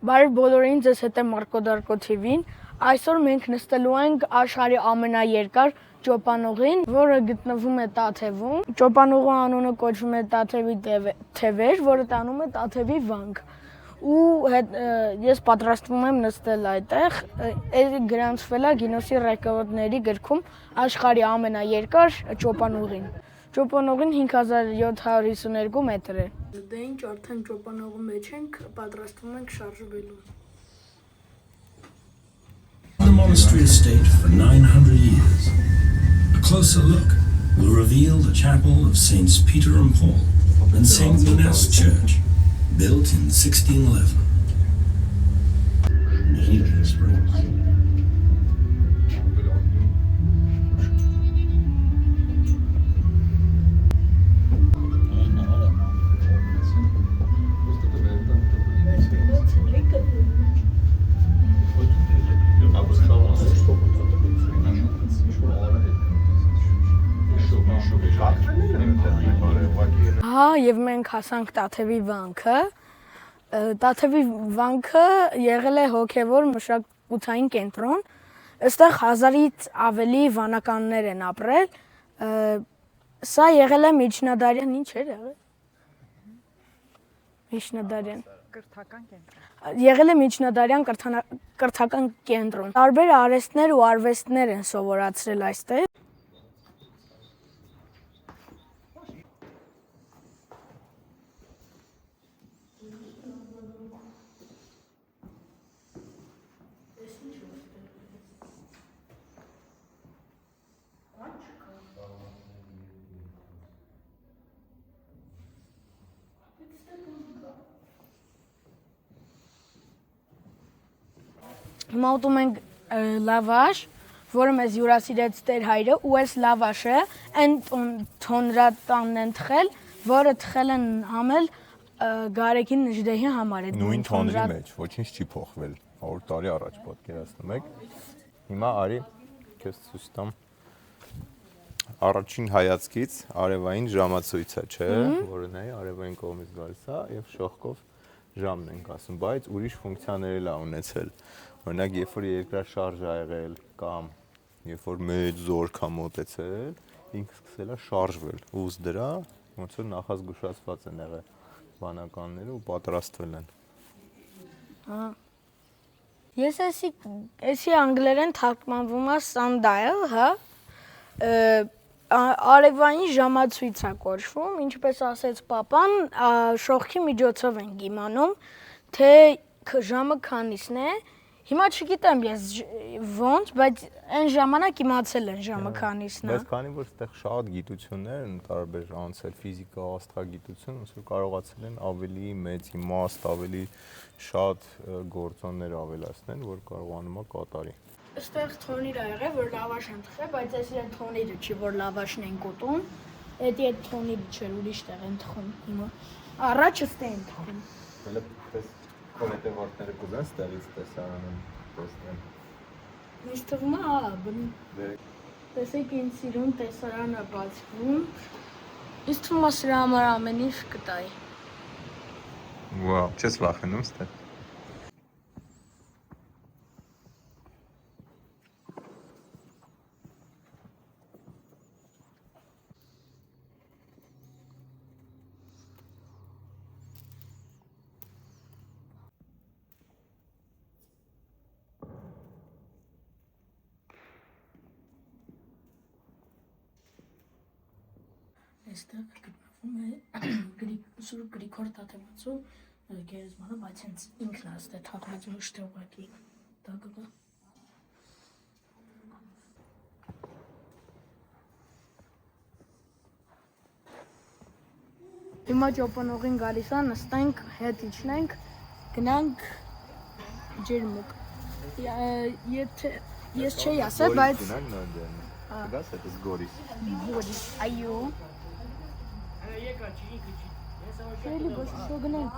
Բարև բոլորին, ձեզ հետ է Մարկո Դարկո TV-ին։ Այսօր մենք նստելու ենք աշխարհի ամենաերկար ճոպանուղին, որը գտնվում է Տաթևում։ Ճոպանուղու անունը կոչվում է Տաթևի թևեր, որը տանում է Տաթևի վանք։ Ու ես պատրաստվում եմ նստել այդտեղ։ Գրանցվել է Գինոսի ռեկորդների գրքում աշխարհի ամենաերկար ճոպանուղին։ Ճոպանուղին 5752 մետր է։ Դե ինչ, արդեն ճոպանուղու մեջ ենք, պատրաստվում ենք շարժվելու։ The monastery estate for 900 years. A closer look will reveal the chapel of Saints Peter and Paul and Saint Minas Church, built in 1611. Healing springs. Եվ մենք հասանք Տաթևի վանքը։ Տաթևի վանքը եղել է հոգևոր մշակութային կենտրոն։ Այստեղ 1000-ից ավելի վանականներ են ապրել։ Սա եղել է միջնադարյան, ինչ էր եղել։ Միջնադարյան կրթական կենտրոն։ Եղել է միջնադարյան կրթական կենտրոն։ Տարբեր արհեստներ ու արվեստներ են սովորացրել այստեղ։ Հիմա ուտում ենք լավաշ, որը մեզ հյուրասիրեց Տեր հայրը, ու այս լավաշը այն թոնրատանն են թխել, որը թխել են համել Գարեգին Նժդեհի համար։ Նույն թոնրի մեջ, ոչինչ չի փոխվել, 100 տարի առաջ պատկերացնում եք։ Հիմա արի քեզ ցույց տամ առաջին հայացքից արևային ժամացույցը, չէ, որը նայ արևային կողմից գալիս է եւ շողկով ժամն ենք ասում, բայց ուրիշ ֆունկցիաներ էլ ա ունեցել։ Օրինակ, երբ որ երկրաշարժ ա եղել կամ երբ որ մեծ զորք ա մոտեցել, ինքը սկսել է շարժվել, ու ըստ դրա ոնց որ նախազգուշացված են եղել բանականները ու պատրաստվել են։ Ես էսի անգլերեն թարգմանվում է sundial, հա։ Արևային ժամացույց է կոչվում, ինչպես ասեց պապան, շողքի միջոցով ենք իմանում, թե ժամը քանիսն է։ Հիմա չգիտեմ ես ոնց, բայց այն ժամանակ իմացել են ժամը քանիսն է։ Բայց քանի որ այդտեղ շատ գիտություններ են, տարբեր անցել ֆիզիկա, աստղագիտություն, ոնց որ կարողացել են ավելի մեծ իմաստ, ավելի շատ գործոններ ավելացնել, որ կարողանում է կատարի։ Այստեղ թոնիր ա եղել, որ լավաշ են թխել, բայց այս իրեն թոնիրը չի, որ լավաշն են կոտում։ Էդի այդ թոնիրը չէ, ուրիշ տեղ են թխում հիմա։ Առաջ ըստ են թխում։ Կոնետևորտները կուզեն ստեղից տեսարանում տեսնեն։ Ինձ թվում է, հա, բնի։ Տեսեք ինձ սիրուն տեսարանը բացվում։ Ինձ թվում է սրա համար ամեն ինչ կտայի։ Վաու, չես վախենում ստեղ։ Այստեղ գտնվում է Սուրբ Գրիգոր Տաթևացու գերեզմանը, բայց հենց ինքն է այստեղ թաղված ոչ թե ուղղակի դա կգա։ Հիմա ճոպանուղին գալիս է, նստենք, հետ իջնենք, գնանք ջերմուկ։ Ես չէի ասել, բայց Գաս հետս Գորիս։ Գորիս, այո։ Շելի բոս շոգնենք։